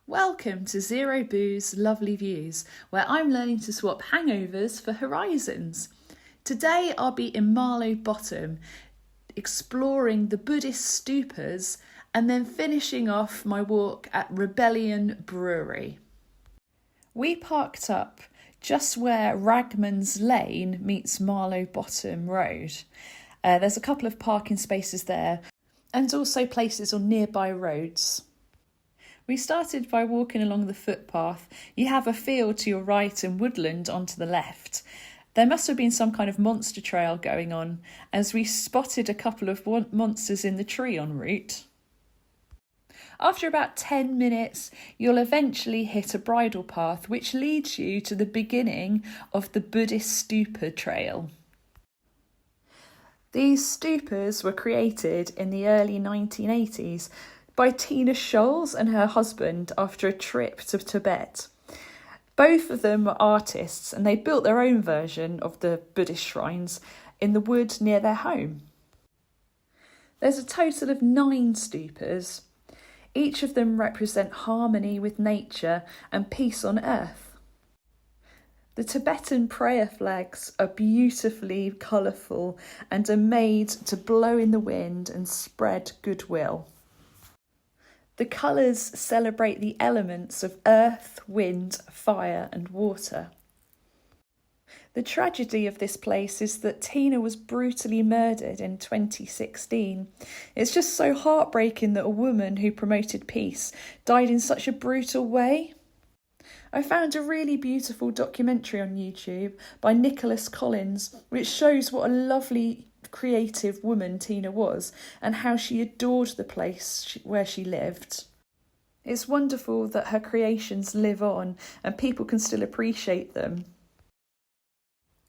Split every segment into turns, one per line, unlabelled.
Welcome to Zero Booze Lovely Views, where I'm learning to swap hangovers for horizons. Today I'll be in Marlow Bottom, exploring the Buddhist Stupas and then finishing off my walk at Rebellion Brewery. We parked up just where Ragman's Lane meets Marlow Bottom Road. There's a couple of parking spaces there and also places on nearby roads. We started by walking along the footpath. You have a field to your right and woodland onto the left. There must have been some kind of monster trail going on, as we spotted a couple of monsters in the tree en route. After about 10 minutes, you'll eventually hit a bridle path which leads you to the beginning of the Buddhist Stupa trail. These stupas were created in the early 1980s by Tina Scholes and her husband after a trip to Tibet. Both of them were artists and they built their own version of the Buddhist shrines in the wood near their home. There's a total of 9 stupas. Each of them represent harmony with nature and peace on earth. The Tibetan prayer flags are beautifully colourful and are made to blow in the wind and spread goodwill. The colours celebrate the elements of earth, wind, fire and water. The tragedy of this place is that Tina was brutally murdered in 2016. It's just so heartbreaking that a woman who promoted peace died in such a brutal way. I found a really beautiful documentary on YouTube by Nicholas Collins, which shows what a lovely creative woman Tina was and how she adored the place where she lived. It's wonderful that her creations live on and people can still appreciate them.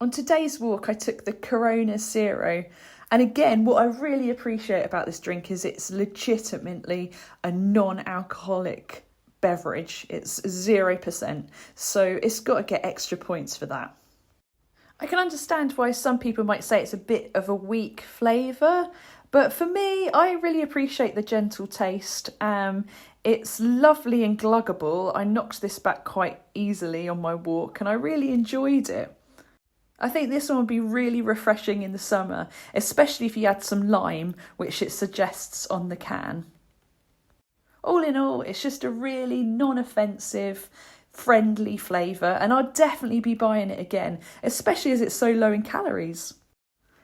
On today's walk I took the Corona Cero, and again what I really appreciate about this drink is it's legitimately a non-alcoholic beverage. It's 0%, so it's got to get extra points for that. I can understand why some people might say it's a bit of a weak flavour, but for me, I really appreciate the gentle taste. It's lovely and gluggable. I knocked this back quite easily on my walk and I really enjoyed it. I think this one would be really refreshing in the summer, especially if you add some lime, which it suggests on the can. All in all, it's just a really non-offensive, friendly flavour, and I'll definitely be buying it again, especially as it's so low in calories.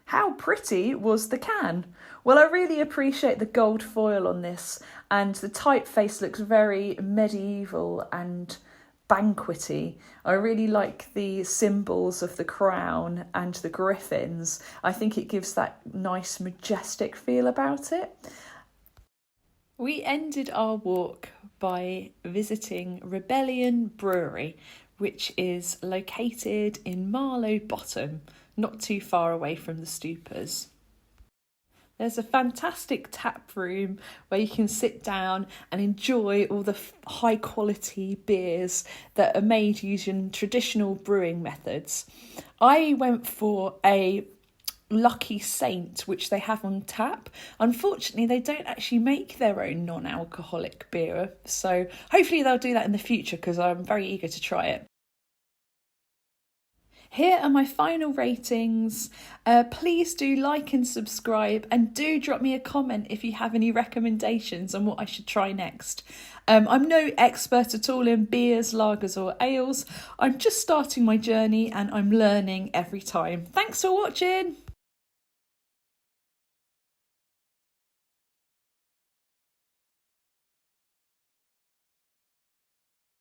How pretty was the can? Well, I really appreciate the gold foil on this, and the typeface looks very medieval and banquety. I really like the symbols of the crown and the griffins. I think it gives that nice majestic feel about it. We ended our walk by visiting Rebellion Brewery, which is located in Marlow Bottom, not too far away from the stupas. There's a fantastic tap room where you can sit down and enjoy all the high quality beers that are made using traditional brewing methods. I went for a Lucky Saint, which they have on tap. Unfortunately, they don't actually make their own non-alcoholic beer, so hopefully they'll do that in the future because I'm very eager to try it. Here are my final ratings. Please do like and subscribe, and do drop me a comment if you have any recommendations on what I should try next. I'm no expert at all in beers, lagers or ales. I'm just starting my journey and I'm learning every time. Thanks for watching.